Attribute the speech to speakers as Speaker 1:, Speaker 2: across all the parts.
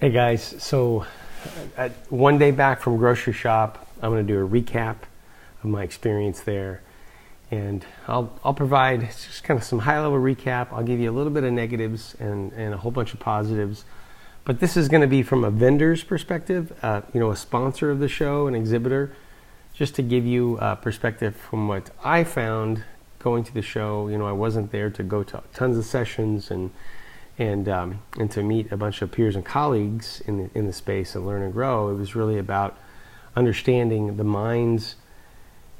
Speaker 1: Hey guys, so one day back from GroceryShop, I'm going to do a recap of my experience there, and I'll provide just kind of some high-level recap. I'll give you a little bit of negatives and a whole bunch of positives, but this is going to be from a vendor's perspective, a sponsor of the show, an exhibitor, just to give you a perspective from what I found going to the show. I wasn't there to go to tons of sessions and to meet a bunch of peers and colleagues in the space and learn and grow. It was really about understanding the minds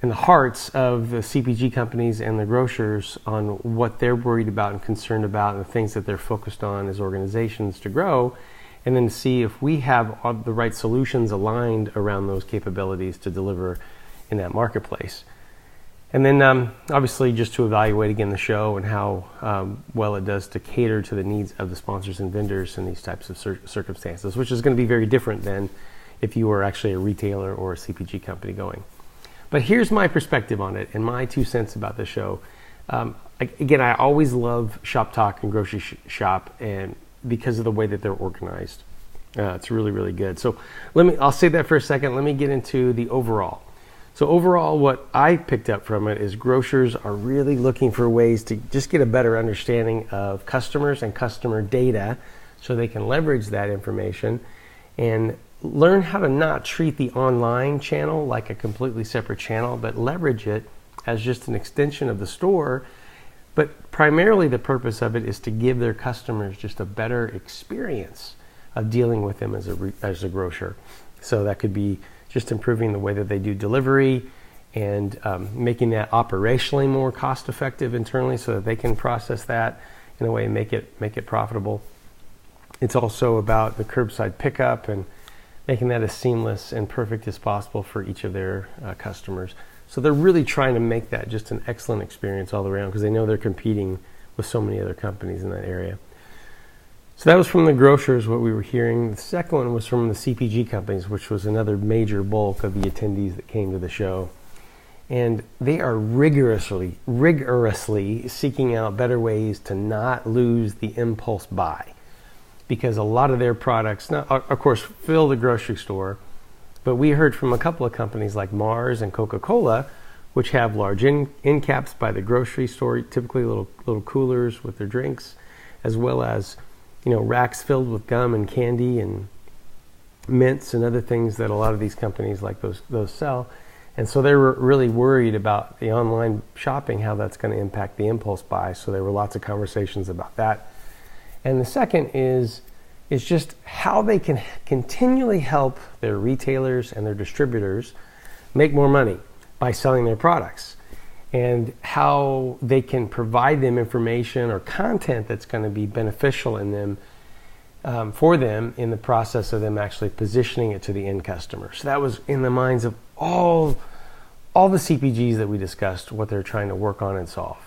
Speaker 1: and the hearts of the CPG companies and the grocers on what they're worried about and concerned about and the things that they're focused on as organizations to grow, and then see if we have all the right solutions aligned around those capabilities to deliver in that marketplace. And then obviously just to evaluate again the show and how well it does to cater to the needs of the sponsors and vendors in these types of circumstances, which is going to be very different than if you were actually a retailer or a CPG company going. But here's my perspective on it and my 2 cents about the show. Again, I always love Shop Talk and Grocery Shop, and because of the way that they're organized. It's really, really good. So I'll say that for a second. Let me get into the overall. So overall, what I picked up from it is grocers are really looking for ways to just get a better understanding of customers and customer data so they can leverage that information and learn how to not treat the online channel like a completely separate channel, but leverage it as just an extension of the store. But primarily the purpose of it is to give their customers just a better experience of dealing with them as a grocer. So that could be just improving the way that they do delivery and making that operationally more cost effective internally so that they can process that in a way and make it profitable. It's also about the curbside pickup and making that as seamless and perfect as possible for each of their customers. So they're really trying to make that just an excellent experience all around because they know they're competing with so many other companies in that area. So that was from the grocers, what we were hearing. The second one was from the CPG companies, which was another major bulk of the attendees that came to the show. And they are rigorously seeking out better ways to not lose the impulse buy. Because a lot of their products, of course, fill the grocery store, but we heard from a couple of companies like Mars and Coca-Cola, which have large end caps by the grocery store, typically little coolers with their drinks, as well as racks filled with gum and candy and mints and other things that a lot of these companies like those sell. And so they were really worried about the online shopping, how that's going to impact the impulse buy. So there were lots of conversations about that. And the second is just how they can continually help their retailers and their distributors make more money by selling their products, and how they can provide them information or content that's going to be beneficial in them, for them in the process of them actually positioning it to the end customer. So that was in the minds of all the CPGs that we discussed, what they're trying to work on and solve.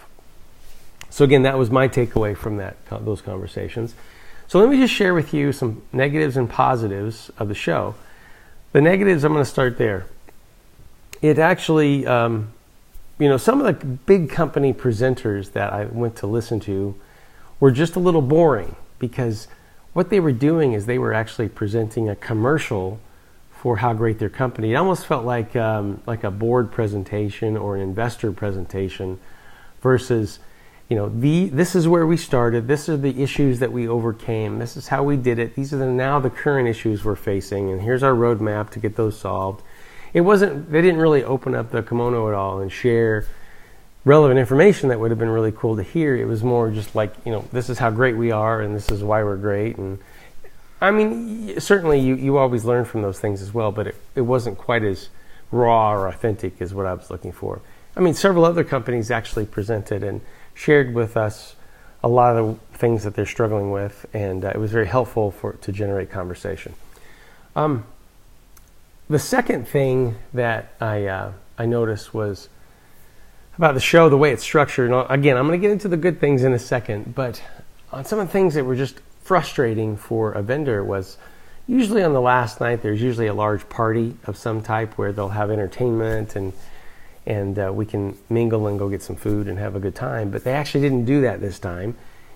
Speaker 1: So again, that was my takeaway from those conversations. So let me just share with you some negatives and positives of the show. The negatives, I'm going to start there. It actually, some of the big company presenters that I went to listen to were just a little boring, because what they were doing is they were actually presenting a commercial for how great their company. It almost felt like a board presentation or an investor presentation versus, this is where we started. This are the issues that we overcame. This is how we did it. These are now the current issues we're facing, and here's our roadmap to get those solved. They didn't really open up the kimono at all and share relevant information that would have been really cool to hear. It was more just like, this is how great we are and this is why we're great. And I mean, certainly you always learn from those things as well, but it wasn't quite as raw or authentic as what I was looking for. I mean, several other companies actually presented and shared with us a lot of the things that they're struggling with, and it was very helpful to generate conversation. The second thing that I noticed was about the show, the way it's structured. And again, I'm going to get into the good things in a second, but on some of the things that were just frustrating for a vendor was usually on the last night, there's usually a large party of some type where they'll have entertainment and we can mingle and go get some food and have a good time. But they actually didn't do that this time.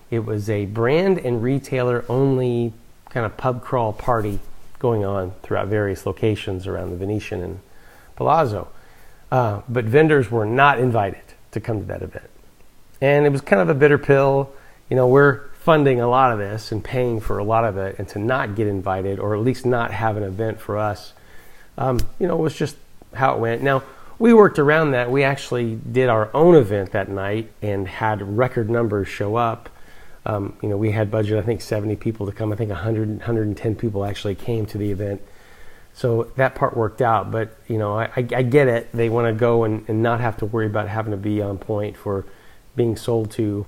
Speaker 1: It was a brand and retailer only kind of pub crawl party going on throughout various locations around the Venetian and Palazzo. But vendors were not invited to come to that event. And it was kind of a bitter pill. We're funding a lot of this and paying for a lot of it, and to not get invited, or at least not have an event for us, was just how it went. Now, we worked around that. We actually did our own event that night and had record numbers show up. We had budget, I think 70 people to come. I think 110 people actually came to the event. So that part worked out. But, I get it. They want to go and not have to worry about having to be on point for being sold to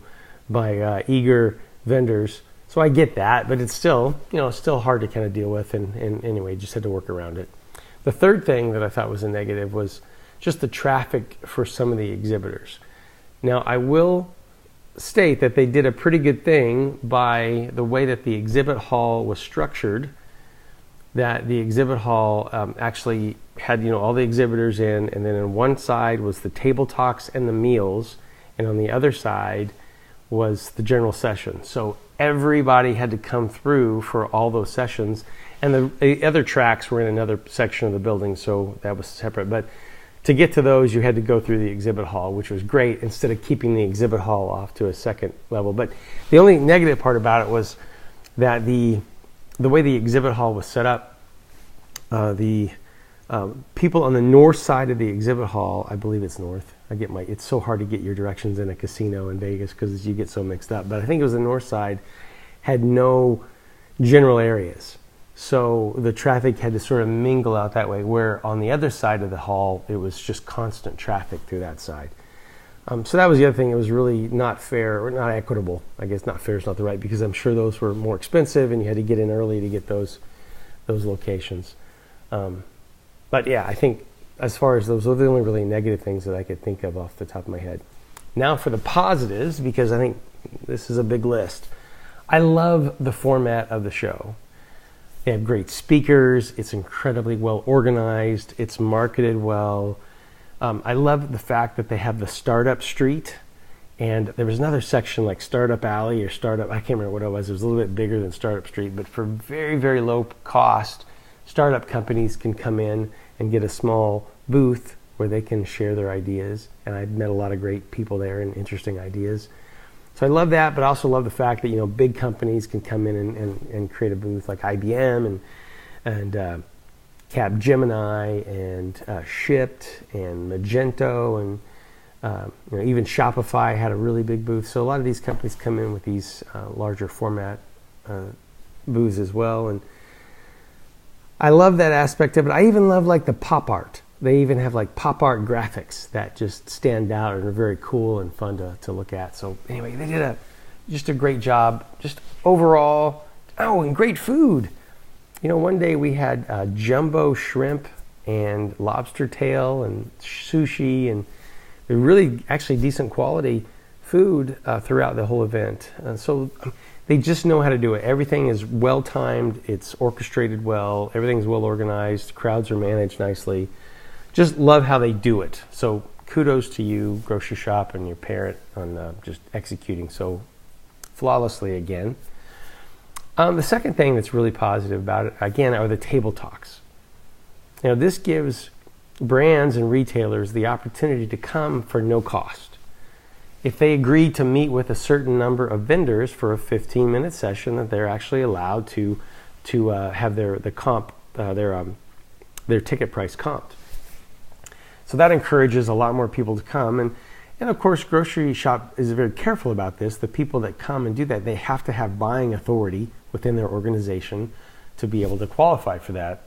Speaker 1: by eager vendors. So I get that, but it's still hard to kind of deal with. And anyway, just had to work around it. The third thing that I thought was a negative was just the traffic for some of the exhibitors. Now, I will state that they did a pretty good thing by the way that the exhibit hall was structured, that the exhibit hall actually had all the exhibitors in, and then on one side was the table talks and the meals, and on the other side was the general session. So everybody had to come through for all those sessions, and the other tracks were in another section of the building, so that was separate. But to get to those, you had to go through the exhibit hall, which was great, instead of keeping the exhibit hall off to a second level. But the only negative part about it was that the way the exhibit hall was set up, the people on the north side of the exhibit hall, I believe it's north. It's so hard to get your directions in a casino in Vegas because you get so mixed up. But I think it was the north side, had no general areas. So the traffic had to sort of mingle out that way, where on the other side of the hall, it was just constant traffic through that side. So that was the other thing. It was really not fair, or not equitable. I guess not fair is not the right, because I'm sure those were more expensive and you had to get in early to get those locations. But yeah, I think as far as those are the only really negative things that I could think of off the top of my head. Now for the positives, because I think this is a big list. I love the format of the show. They have great speakers. It's incredibly well organized. It's marketed well. I love the fact that they have the startup street, and there was another section like Startup Alley or Startup, I can't remember what it was. It was a little bit bigger than Startup Street, but for very, very low cost, startup companies can come in and get a small booth where they can share their ideas. And I've met a lot of great people there and interesting ideas. So I love that, but I also love the fact that big companies can come in and create a booth, like IBM and Capgemini and Shipt and Magento and even Shopify had a really big booth. So a lot of these companies come in with these larger format booths as well, and I love that aspect of it. I even love like the pop art. They even have like pop art graphics that just stand out and are very cool and fun to look at. So anyway, they did just a great job. Just overall, and great food. One day we had jumbo shrimp and lobster tail and sushi, and really actually decent quality food throughout the whole event. So they just know how to do it. Everything is well timed. It's orchestrated well. Everything's well organized. Crowds are managed nicely. Just love how they do it. So kudos to you, GroceryShop, and your parent on just executing so flawlessly again. The second thing that's really positive about it, again, are the table talks. This gives brands and retailers the opportunity to come for no cost. If they agree to meet with a certain number of vendors for a 15-minute session, that they're actually allowed to have their ticket price comped. So that encourages a lot more people to come. And of course, GroceryShop is very careful about this. The people that come and do that, they have to have buying authority within their organization to be able to qualify for that.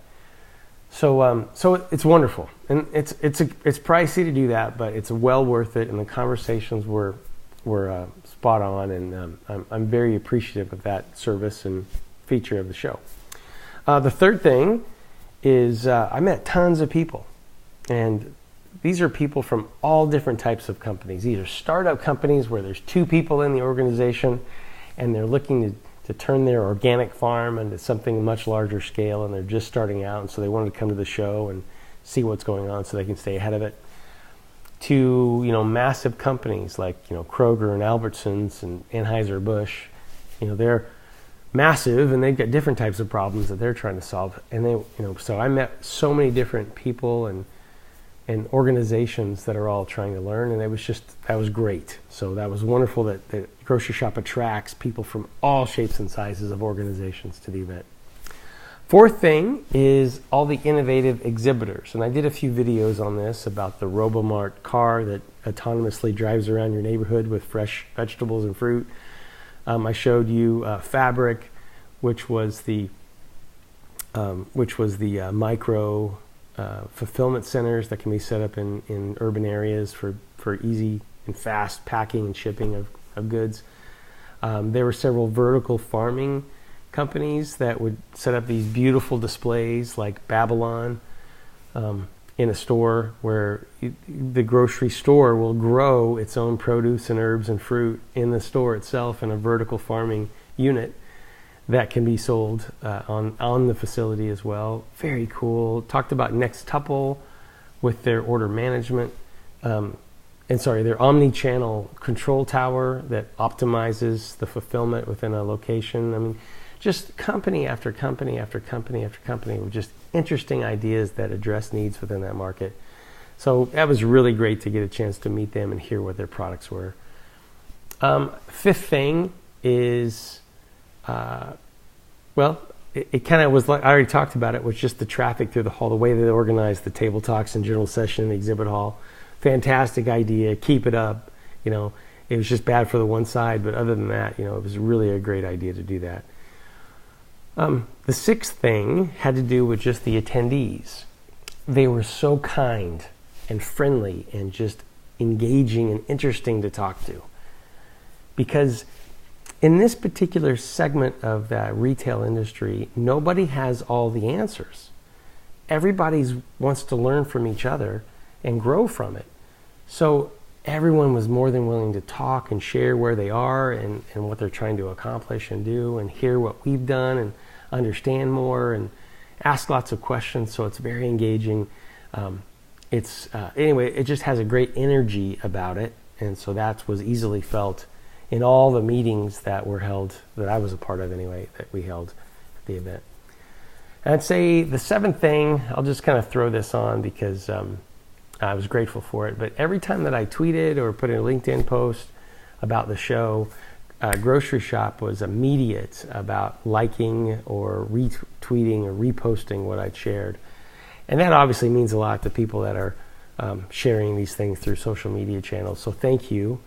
Speaker 1: So it's wonderful, and it's pricey to do that, but it's well worth it. And the conversations were spot on, and I'm very appreciative of that service and feature of the show. The third thing is I met tons of people, and these are people from all different types of companies. These are startup companies where there's 2 people in the organization, and they're looking to turn their organic farm into something much larger scale, and they're just starting out, and so they wanted to come to the show and see what's going on so they can stay ahead of it. To massive companies like Kroger and Albertsons and Anheuser-Busch, they're massive, and they've got different types of problems that they're trying to solve. And they, so I met so many different people and organizations that are all trying to learn, and that was great. So that was wonderful that Grocery Shop attracts people from all shapes and sizes of organizations to the event. Fourth thing is all the innovative exhibitors, and I did a few videos on this about the RoboMart car that autonomously drives around your neighborhood with fresh vegetables and fruit. I showed you Fabric, which was the micro fulfillment centers that can be set up in urban areas for easy and fast packing and shipping of goods. There were several vertical farming companies that would set up these beautiful displays like Babylon in a store where the grocery store will grow its own produce and herbs and fruit in the store itself in a vertical farming unit that can be sold on the facility as well. Very cool. Talked about Nextuple with their order management, their omni-channel control tower that optimizes the fulfillment within a location. I mean, just company after company after company after company with just interesting ideas that address needs within that market. So that was really great to get a chance to meet them and hear what their products were. Fifth thing is, it kind of was like, I already talked about it, was just the traffic through the hall, the way they organized the table talks and general session in the exhibit hall. Fantastic idea, keep it up. It was just bad for the one side, but other than that, it was really a great idea to do that. The sixth thing had to do with just the attendees. They were so kind and friendly and just engaging and interesting to talk to. Because in this particular segment of the retail industry, nobody has all the answers. Everybody wants to learn from each other and grow from it. So everyone was more than willing to talk and share where they are and what they're trying to accomplish and do, and hear what we've done and understand more and ask lots of questions. So it's very engaging. Anyway, it just has a great energy about it, and so that was easily felt in all the meetings that were held, that I was a part of anyway, that we held at the event. And I'd say the seventh thing, I'll just kind of throw this on because I was grateful for it, but every time that I tweeted or put in a LinkedIn post about the show, Grocery Shop was immediate about liking or retweeting or reposting what I'd shared. And that obviously means a lot to people that are sharing these things through social media channels. So thank you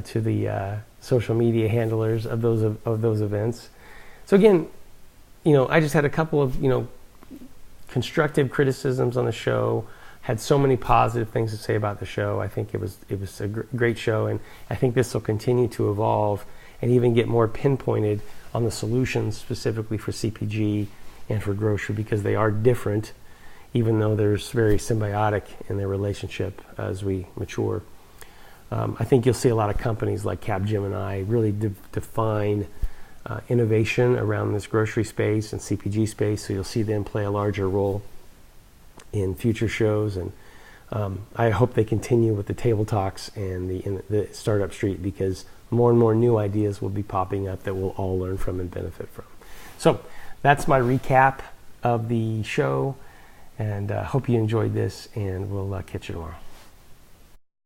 Speaker 1: to the social media handlers of those events. So again, I just had a couple of constructive criticisms on the show. Had so many positive things to say about the show. I think it was a great show, and I think this will continue to evolve and even get more pinpointed on the solutions specifically for CPG and for grocery, because they are different, even though there's very symbiotic in their relationship as we mature. I think you'll see a lot of companies like Capgemini really define innovation around this grocery space and CPG space, so you'll see them play a larger role in future shows, and I hope they continue with the table talks and the Startup Street, because more and more new ideas will be popping up that we'll all learn from and benefit from. So that's my recap of the show, and hope you enjoyed this, and we'll catch you tomorrow.